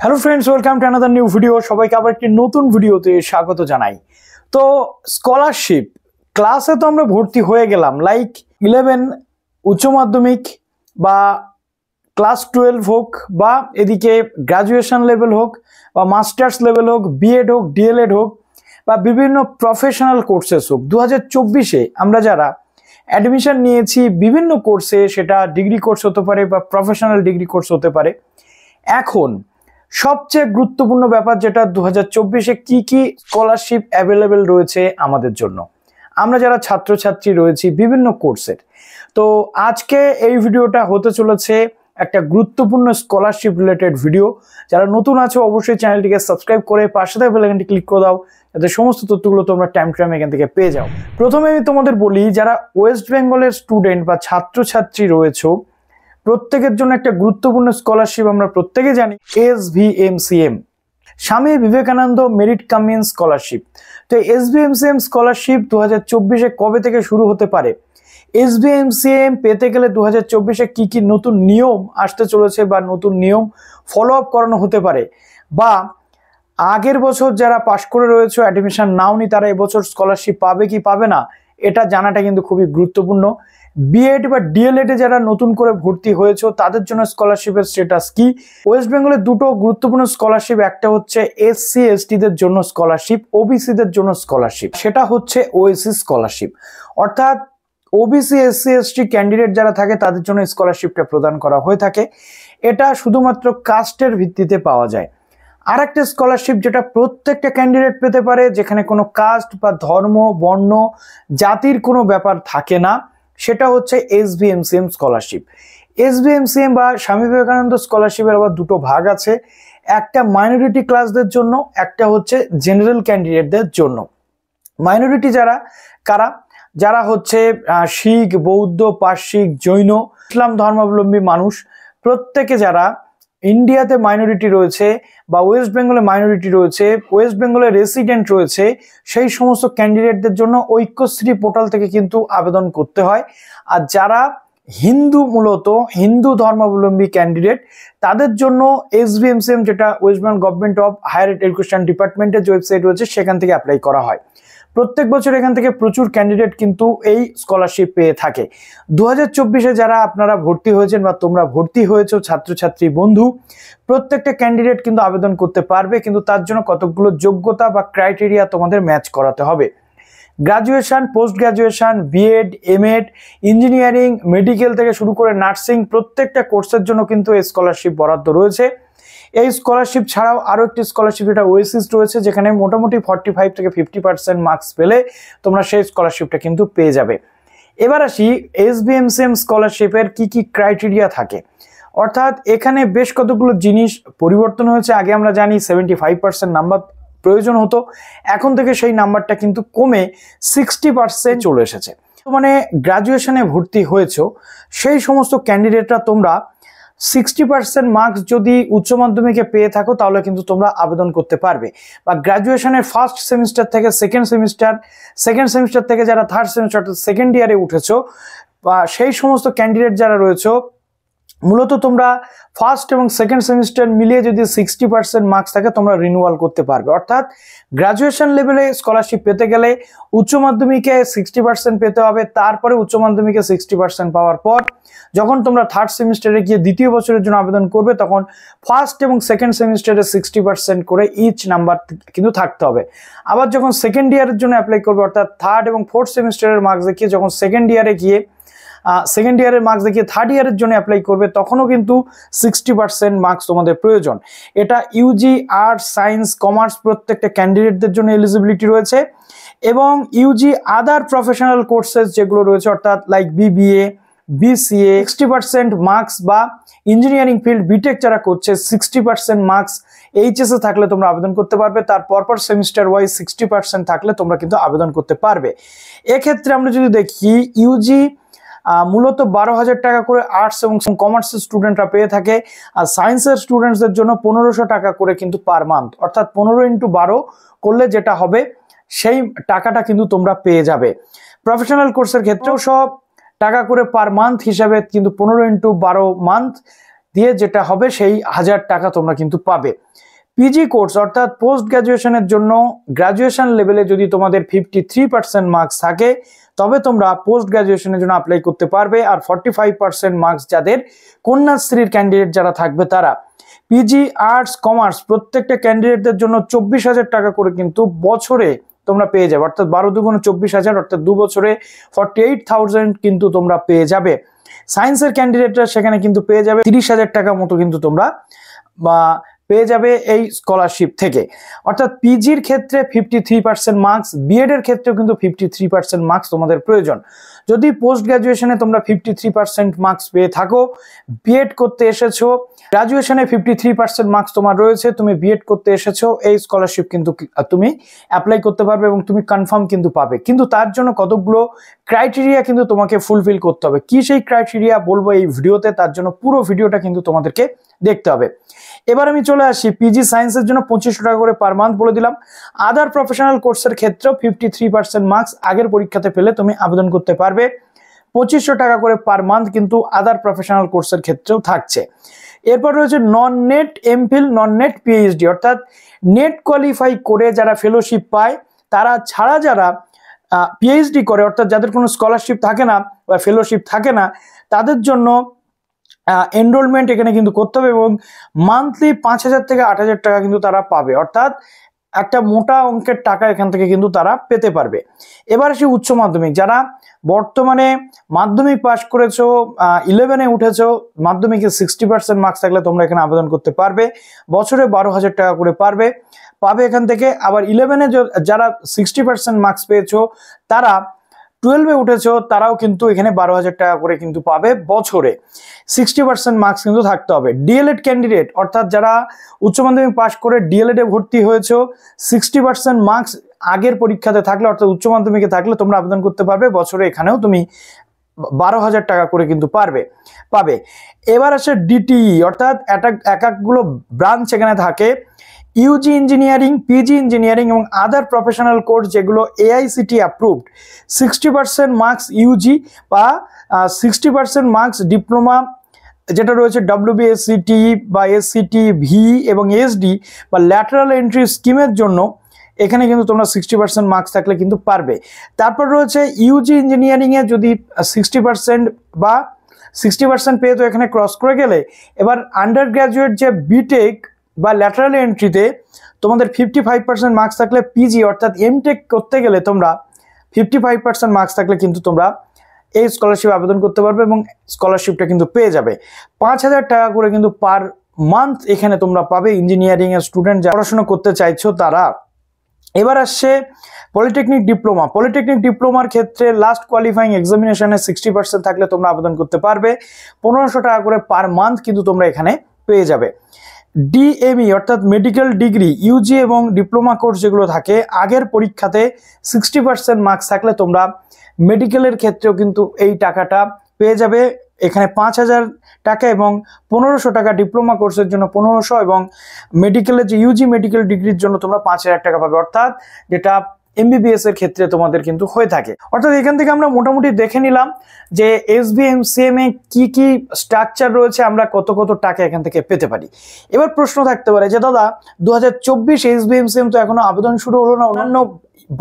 Hello friends, welcome to another new video. সবাইকে আবার একটি নতুন ভিডিওতে স্বাগত জানাই। তো স্কলারশিপ ক্লাসে তো আমরা ভর্তি হয়ে গেলাম, লাইক 11 উচ্চ মাধ্যমিক বা ক্লাস 12 হোক বা এদিকে গ্রাজুয়েশন লেভেল হোক বা মাস্টার্স লেভেল হোক, বিএড হোক, ডিএলএড হোক বা বিভিন্ন প্রফেশনাল কোর্সেস হোক। 2024-এ আমরা যারা অ্যাডমিশন নিয়েছি বিভিন্ন কোর্সে, সেটা ডিগ্রি কোর্স হতে পারে বা প্রফেশনাল ডিগ্রি কোর্স হতে পারে, এখন সবচেয়ে গুরুত্বপূর্ণ ব্যাপার যেটা 2024-এ কি কি স্কলারশিপ অ্যাভেলেবেল রয়েছে আমাদের জন্য, আমরা যারা ছাত্রছাত্রী রয়েছি বিভিন্ন কোর্সের। তো আজকে এই ভিডিওটা হতে চলেছে একটা গুরুত্বপূর্ণ স্কলারশিপ রিলেটেড ভিডিও। যারা নতুন আছো অবশ্যই চ্যানেলটিকে সাবস্ক্রাইব করে পাশে থাকা বেল আইকনটি ক্লিক করে দাও, যাতে সমস্ত তথ্যগুলো তোমরা টাইম টু টাইম এখান থেকে পেয়ে যাও। প্রথমে আমি তোমাদের বলি, যারা ওয়েস্ট বেঙ্গলের স্টুডেন্ট বা ছাত্রছাত্রী রয়েছে প্রত্যেকের জন্য একটা গুরুত্বপূর্ণ স্কলারশিপ আমরা প্রত্যেকে জানি, SVMCM, Swami Vivekananda merit coming scholarship. তো SVMCM স্কলারশিপ 2024-এ কবে থেকে শুরু হতে পারে, SVMCM পেতে গেলে 2024-এ কি কি নতুন নিয়ম আসতে চলেছে বা নতুন নিয়ম ফলো আপ করানো হতে পারে, বা আগের বছর যারা পাশ করে রয়েছে অ্যাডমিশন নাওনি তারা এবছর স্কলারশিপ পাবে কি পাবে না, এটা জানাটা কিন্তু খুবই গুরুত্বপূর্ণ। বিএড বা ডিএলএড এ যারা নতুন করে ভর্তি হয়েছে তাদের জন্য স্কলারশিপের স্ট্যাটাস কি। ওয়েস্ট বেঙ্গলের দুটো গুরুত্বপূর্ণ স্কলারশিপ, একটা হচ্ছে SC ST দের জন্য স্কলারশিপ, ওবিসি দের জন্য স্কলারশিপ, সেটা হচ্ছে ওএসসি স্কলারশিপ। অর্থাৎ ওবিসি SC ST ক্যান্ডিডেট যারা থাকে তাদের জন্য স্কলারশিপটা প্রদান করা হয়ে থাকে। এটা শুধুমাত্র কাস্টের ভিত্তিতে পাওয়া যায়। আর একটা স্কলারশিপ যেটা প্রত্যেকটা ক্যান্ডিডেট পেতে পারে, যেখানে কোনো কাস্ট বা ধর্ম, বর্ণ, জাতির কোনো ব্যাপার থাকে না, সেটা হচ্ছে SVMCM স্কলারশিপ। SVMCM বা স্বামী বিবেকানন্দ স্কলারশিপের আবার দুটো ভাগ আছে, একটা মাইনরিটি ক্লাসদের জন্য, একটা হচ্ছে জেনারেল ক্যান্ডিডেটদের জন্য। মাইনরিটি যারা কারা, যারা হচ্ছে শিখ, বৌদ্ধ, পার্সিক, জৈন, ইসলাম ধর্মাবলম্বী মানুষ, প্রত্যেকে যারা ইন্ডিয়াতে মাইনরিটি রয়েছে বা ওয়েস্ট বেঙ্গলে মাইনরিটি রয়েছে, ওয়েস্ট বেঙ্গলে রেসিডেন্ট রয়েছে, সেই সমস্ত ক্যান্ডিডেটদের জন্য ঐক্যশ্রী পোর্টাল থেকে কিন্তু আবেদন করতে হয়। আর যারা হিন্দু, মূলত হিন্দু ধর্মাবলম্বী ক্যান্ডিডেট, তাদের জন্য SVMCM, যেটা West Bengal government of higher education ডিপার্টমেন্টের যে ওয়েবসাইট রয়েছে সেখান থেকে অ্যাপ্লাই করা হয়। প্রত্যেক বছর এখান থেকে প্রচুর ক্যান্ডিডেট কিন্তু এই স্কলারশিপ পেয়ে থাকে। 2024-এ যারা আপনারা ভর্তি হয়েছেন বা তোমরা ভর্তি হয়েছো ছাত্রছাত্রী বন্ধু, প্রত্যেকটা ক্যান্ডিডেট কিন্তু আবেদন করতে পারবে, কিন্তু তার জন্য কতগুলো যোগ্যতা বা ক্রাইটেরিয়া তোমাদের ম্যাচ করাতে হবে। Graduation, post graduation, BEd, MEd, engineering, medical থেকে শুরু করে নার্সিং, প্রত্যেকটা কোর্সের জন্য কিন্তু এই স্কলারশিপ বরাদ্দ রয়েছে। এই স্কলারশিপ ছাড়াও আরও একটি স্কলারশিপ যেটা ওএসিস রয়েছে, যেখানে মোটামুটি 45 থেকে 50% মার্কস পেলে তোমরা সেই স্কলারশিপটা কিন্তু পেয়ে যাবে। এবার আসি SVMCM স্কলারশিপের কি কি ক্রাইটেরিয়া থাকে। অর্থাৎ এখানে বেশ কতগুলো জিনিস পরিবর্তন হয়েছে। আগে আমরা জানি 75% নাম্বার প্রয়োজন হতো, এখন থেকে সেই নাম্বারটা কিন্তু কমে 60% চলে এসেছে। মানে গ্রাজুয়েশনে ভর্তি হয়েছো সেই সমস্ত ক্যান্ডিডেটরা তোমরা 60% মার্কস যদি উচ্চ মাধ্যমিকে পেয়ে থাকো তাহলে কিন্তু তোমরা আবেদন করতে পারবে। বা গ্রাজুয়েশনের ফার্স্ট সেমিস্টার থেকে সেকেন্ড সেমিস্টার থেকে যারা থার্ড সেমিস্টার সেকেন্ড ইয়ারে উঠেছো, বা সেই সমস্ত ক্যান্ডিডেট যারা রয়েছে, মূলত তোমরা ফার্স্ট এবং সেকেন্ড সেমিস্টার মিলিয়ে যদি 60% মার্কস থাকে তোমরা রিনিউয়াল করতে পারবে। অর্থাৎ গ্রাজুয়েশন লেভেলে স্কলারশিপ পেতে গেলে উচ্চ মাধ্যমিকে 60% পেতে হবে, তারপরে উচ্চ মাধ্যমিকে 60% পাওয়ার পর যখন তোমরা থার্ড সেমিস্টারে গিয়ে দ্বিতীয় বছরের জন্য আবেদন করবে, তখন ফার্স্ট এবং সেকেন্ড সেমিস্টারে 60% করে ইচ নাম্বার কিন্তু থাকতে হবে। আবার যখন সেকেন্ড ইয়ারের জন্য অ্যাপ্লাই করবে, অর্থাৎ থার্ড এবং ফোর্থ সেমিস্টারের মার্কস দেখিয়ে যখন সেকেন্ড ইয়ারের মার্কস দেখিয়ে থার্ড ইয়ারের জন্য অ্যাপ্লাই করবে, তখনও কিন্তু 60% মার্কস তোমাদের প্রয়োজন। এটা ইউজি, আর্টস, সায়েন্স, কমার্স প্রত্যেকটা ক্যান্ডিডেটদের জন্য এলিজিবিলিটি রয়েছে। এবং ইউজি আদার প্রফেশনাল কোর্সেস যেগুলো রয়েছে, অর্থাৎ লাইক BBA, BCA 60% মার্কস, বা ইঞ্জিনিয়ারিং ফিল্ড বিটেক যারা করছে 60% মার্কস এইচএসে থাকলে তোমরা আবেদন করতে পারবে। তার পরপর সেমিস্টার ওয়াইজ 60% থাকলে তোমরা কিন্তু আবেদন করতে পারবে। এক্ষেত্রে আমরা যদি দেখি, ইউজি মূলত 12,000 টাকা করে আর্টস এবং কমার্সের স্টুডেন্টরা পেয়ে থাকে, আর সায়েন্সের স্টুডেন্টসদের জন্য 1500 টাকা করে কিন্তু পার মান্থ, অর্থাৎ 15x12 করলে যেটা হবে সেই টাকাটা কিন্তু তোমরা পেয়ে যাবে। প্রফেশনাল কোর্সের ক্ষেত্রেও সব টাকা করে পার মান্থ হিসাবে কিন্তু 15x12 মান্থ দিয়ে যেটা হবে সেই 1000 টাকা তোমরা কিন্তু পাবে। পিজি কোর্স অর্থাৎ পোস্ট গ্রাজুয়েশনের জন্য গ্রাজুয়েশন লেভেলে যদি তোমাদের 53% মার্কস থাকে তবে তোমরা পোস্ট গ্রাজুয়েশনের জন্য অ্যাপ্লাই করতে পারবে। আর 45% মার্কস যাদের কন্যাশ্রীর ক্যান্ডিডেট যারা থাকবে তারা। পিজি আর্টস কমার্স প্রত্যেকটা ক্যান্ডিডেটদের জন্য 24,000 টাকা করে কিন্তু বছরে তোমরা পেয়ে যাবে, অর্থাৎ 12 দুগুণে 24,000, অর্থাৎ 2 বছরে 48,000 কিন্তু তোমরা পেয়ে যাবে। সায়েন্সের ক্যান্ডিডেটরা সেখানে কিন্তু পেয়ে যাবে 30,000 টাকা মতো কিন্তু তোমরা পেয়ে যাবে এই স্কলারশিপ থেকে। অর্থাৎ পিজির ক্ষেত্রে 53% মার্কস, বিএড এর ক্ষেত্রেও কিন্তু 53% মার্কস তোমাদের প্রয়োজন। যদি পোস্ট গ্রাজুয়েশনে তোমরা 53% মার্কস পেয়ে থাকো, বিএড করতে এসেছো, গ্রাজুয়েশনে 53% মার্কস তোমার রয়েছে, তুমি বিএড করতে এসেছো, এই স্কলারশিপ কিন্তু তুমি অ্যাপ্লাই করতে পারবে এবং তুমি কনফার্ম কিন্তু পাবে। কিন্তু তার জন্য কতগুলো ক্রাইটেরিয়া কিন্তু তোমাকে ফুলফিল করতে হবে। কি সেই ক্রাইটেরিয়া বলবো এই ভিডিওতে, তার জন্য পুরো ভিডিওটা কিন্তু তোমাদেরকে দেখতে হবে। এবার আমি চলে আসি পিজি সায়েন্সের জন্য 2500 টাকা করে পার মান্থ বলে দিলাম। আদার প্রফেশনাল কোর্সের ক্ষেত্রেও 53% মার্কস আগের পরীক্ষাতে পেলে তুমি আবেদন করতে পারবে। 2500 টাকা করে পার মান্থ কিন্তু আদার প্রফেশনাল কোর্সের ক্ষেত্রেও থাকছে। এরপর রয়েছে নন নেট এমফিল, নন নেট পিএইচডি, অর্থাৎ নেট কোয়ালিফাই করে যারা ফেলোশিপ পায় তারা ছাড়া যারা পিএইচডি করে, অর্থাৎ যাদের কোনো স্কলারশিপ থাকে না বা ফেলোশিপ থাকে না, তাদের জন্য এনরোলমেন্ট এখানে কিন্তু করতে হবে এবং মান্থলি 5,000 থেকে 8,000 টাকা কিন্তু তারা পাবে, অর্থাৎ একটা মোটা অঙ্কের টাকা এখান থেকে কিন্তু তারা পেতে পারবে। এবার আসি উচ্চ মাধ্যমিক, যারা বর্তমানে মাধ্যমিক পাস করেছো, 11-এ উঠেছো, মাধ্যমিকে 60% মার্কস থাকলে তোমরা এখানে আবেদন করতে পারবে, বছরে 12,000 টাকা করে পাবে এখান থেকে। আবার 11-এ যারা 60% মার্কস পেয়েছো, তারা 12-এ উঠেছো, তারাও কিন্তু এখানে 12,000 টাকা করে কিন্তু পাবে বছরে। 60% মার্কস কিন্তু থাকতে হবে। ডিএলএড ক্যান্ডিডেট অর্থাৎ যারা উচ্চ মাধ্যমিক পাস করে ডিএলএড এ ভর্তি হয়েছো, 60% মার্কস আগের পরীক্ষাতে থাকলে অর্থাৎ উচ্চ মাধ্যমিকে থাকলে তোমরা আবেদন করতে পারবে, বছরে এখানেও তুমি 12,000 টাকা করে কিন্তু পাবে। এবার আসে ডিটিই, অর্থাৎ একগুলো ব্রাঞ্চ এখানে থাকে, ইউজি ইঞ্জিনিয়ারিং, পিজি ইঞ্জিনিয়ারিং এবং আদার প্রফেশনাল কোর্স যেগুলো এআইসিটি অ্যাপ্রুভড। 60% মার্কস ইউজি বা 60% মার্কস ডিপ্লোমা যেটা রয়েছে ডব্লিউবিএসসিটি বা এসসিটি ভি এবং এসডি বা ল্যাটারাল এন্ট্রি স্কিমের জন্য এখানে কিন্তু তোমরা 60% মার্কস থাকলে কিন্তু পারবে। তারপর রয়েছে ইউজি ইঞ্জিনিয়ারিংয়ে যদি 60% বা 60% পেয়ে তো এখানে ক্রস করে গেলে, এবার আন্ডার গ্র্যাজুয়েট যে বিটেক বা ল্যাটারাল এন্ট্রিতে তোমাদের 55% মার্কস থাকলে পিজি অর্থাৎ এমটেক করতে গেলে তোমরা 55% মার্কস থাকলে কিন্তু তোমরা এই স্কলারশিপ আবেদন করতে পারবে এবং স্কলারশিপটা কিন্তু পেয়ে যাবে। 5,000 টাকা করে কিন্তু পার মান্থ এখানে তোমরা পাবে ইঞ্জিনিয়ারিং এর স্টুডেন্ট যারা পড়াশোনা করতে চাইছো তারা। এবার আসছে পলিটেকনিক ডিপ্লোমা। পলিটেকনিক ডিপ্লোমার ক্ষেত্রে লাস্ট কোয়ালিফাইং এক্সামিনেশনে 60% থাকলে তোমরা আবেদন করতে পারবে। 1,500 টাকা করে পার মান্থ কিন্তু তোমরা এখানে পেয়ে যাবে। ডিএমই অর্থাৎ মেডিকেল ডিগ্রি, ইউজি এবং ডিপ্লোমা কোর্স যেগুলো থাকে আগের পরীক্ষাতে 60% মার্কস থাকলে তোমরা মেডিকেলের ক্ষেত্রেও কিন্তু এই টাকাটা পেয়ে যাবে। এখানে 5,000 টাকা এবং 1,500 টাকা ডিপ্লোমা কোর্সের জন্য 1,500 এবং মেডিকেলের যে ইউজি মেডিকেল ডিগ্রির জন্য তোমরা 5,000 টাকা পাবে, অর্থাৎ যেটা এমবিবিএস এর ক্ষেত্রে তোমাদের কিন্তু হয়ে থাকে। অর্থাৎ এখান থেকে আমরা মোটামুটি দেখে নিলাম যে এসভিএমসিএম এ কি কি স্ট্রাকচার রয়েছে, আমরা কত টাকা এখান থেকে পেতে পারি। এবার প্রশ্ন থাকতে পারে যে দাদা 2024 এসভিএমসিএম তো এখনো আবেদন শুরু হলো না, অন্যান্য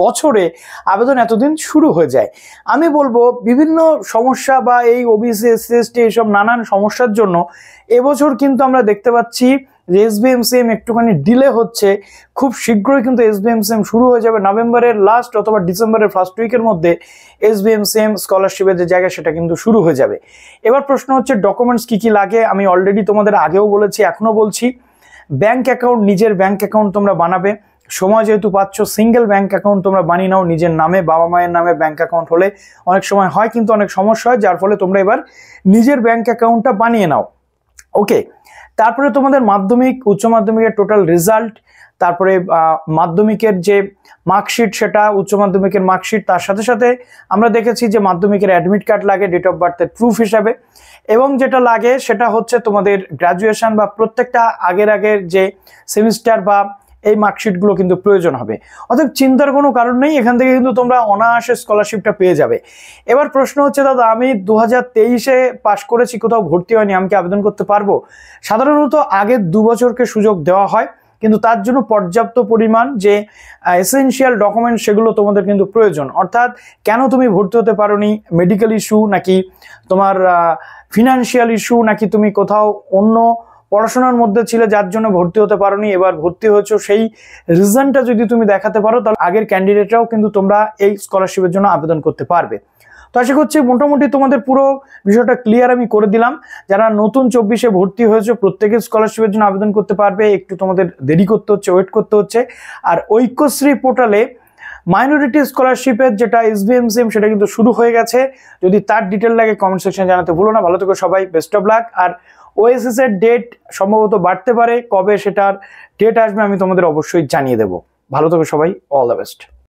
বছরে আবেদন এতদিন শুরু হয়ে যায়। আমি বলবো বিভিন্ন সমস্যা বা এই ওবিসি এসসি এসটি এইসব নানান সমস্যার জন্য এবছর কিন্তু আমরা দেখতে পাচ্ছি যে এসভিএমসিএম একটুখানি ডিলে হচ্ছে। খুব শীঘ্রই কিন্তু এসভিএমসিএম শুরু হয়ে যাবে, নভেম্বরের লাস্ট অথবা ডিসেম্বরের ফার্স্ট উইকের মধ্যে এসভিএমসিএম স্কলারশিপের যে জায়গা সেটা কিন্তু শুরু হয়ে যাবে। এবার প্রশ্ন হচ্ছে ডকুমেন্টস কি কি লাগে। আমি অলরেডি তোমাদের আগেও বলেছি, এখনো বলছি, ব্যাংক অ্যাকাউন্ট, নিজের ব্যাংক অ্যাকাউন্ট তোমরা বানাবে। সময় যেহেতু পাচ্ছ, সিঙ্গেল ব্যাংক অ্যাকাউন্ট তোমরা বানিয়ে নাও নিজের নামে। বাবা মায়ের নামে ব্যাংক অ্যাকাউন্ট হলে অনেক সময় হয় কিন্তু অনেক সমস্যা হয়, যার ফলে তোমরা এবার নিজের ব্যাংক অ্যাকাউন্টটা বানিয়ে নাও। ওকে, তারপরে তোমাদের মাধ্যমিক উচ্চ মাধ্যমিকের টোটাল রেজাল্ট, তারপরে মাধ্যমিকের যে মার্কশিট সেটা, উচ্চ মাধ্যমিকের মার্কশিট, তার সাথে সাথে আমরা দেখেছি যে মাধ্যমিকের অ্যাডমিট কার্ড লাগে ডেট অফ বার্থের প্রুফ হিসাবে, এবং যেটা লাগে সেটা হচ্ছে তোমাদের গ্রাজুয়েশন বা প্রত্যেকটা আগের যে সেমিস্টার বা এই মার্কশিটগুলো কিন্তু প্রয়োজন হবে। অতএব চিন্তার কোনো কারণ নেই, এখান থেকে কিন্তু তোমরা অনায়াসে স্কলারশিপটা পেয়ে যাবে। এবার প্রশ্ন হচ্ছে, দাদা আমি 2023-এ পাশ করেছি, কোথাও ভর্তি হয়নি, আমি কি আবেদন করতে পারবো? সাধারণত আগের 2 বছরকে সুযোগ দেওয়া হয়, কিন্তু তার জন্য পর্যাপ্ত পরিমাণ যে এসেনশিয়াল ডকুমেন্ট সেগুলো তোমাদের কিন্তু প্রয়োজন। অর্থাৎ কেন তুমি ভর্তি হতে পারোনি, মেডিকেল ইস্যু নাকি তোমার ফিনান্সিয়াল ইস্যু, নাকি তুমি কোথাও অন্য পড়াশোনার মধ্যে ছিলে যার জন্য ভর্তি হতে পারোনি, এবার ভর্তি হয়েছো, সেই রিজনটা যদি তুমি দেখাতে পারো তাহলে আগের ক্যান্ডিডেটরাও কিন্তু তোমরা এই স্কলারশিপের জন্য আবেদন করতে পারবে। তো আশা করছি মোটামুটি তোমাদের পুরো বিষয়টা ক্লিয়ার আমি করে দিলাম। যারা নতুন 24-এ ভর্তি হয়েছে প্রত্যেকে স্কলারশিপের জন্য আবেদন করতে পারবে, একটু তোমাদের দেরি করতে হচ্ছে, ওয়েট করতে হচ্ছে। আর ঐক্যশ্রী পোর্টালে মাইনরিটি স্কলারশিপের যেটা SVMCM সেটা কিন্তু শুরু হয়ে গেছে। যদি তার ডিটেল লাগে কমেন্ট সেকশনে জানাতে ভুলো না। ভালো থেকো সবাই, বেস্ট অফ লাক। আর ওএসএস এর ডেট সম্ভবত বাড়তে পারে, কবে সেটার ডেট আসবে আমি তোমাদের অবশ্যই জানিয়ে দেবো। ভালো থেকো সবাই, অল দ্য বেস্ট।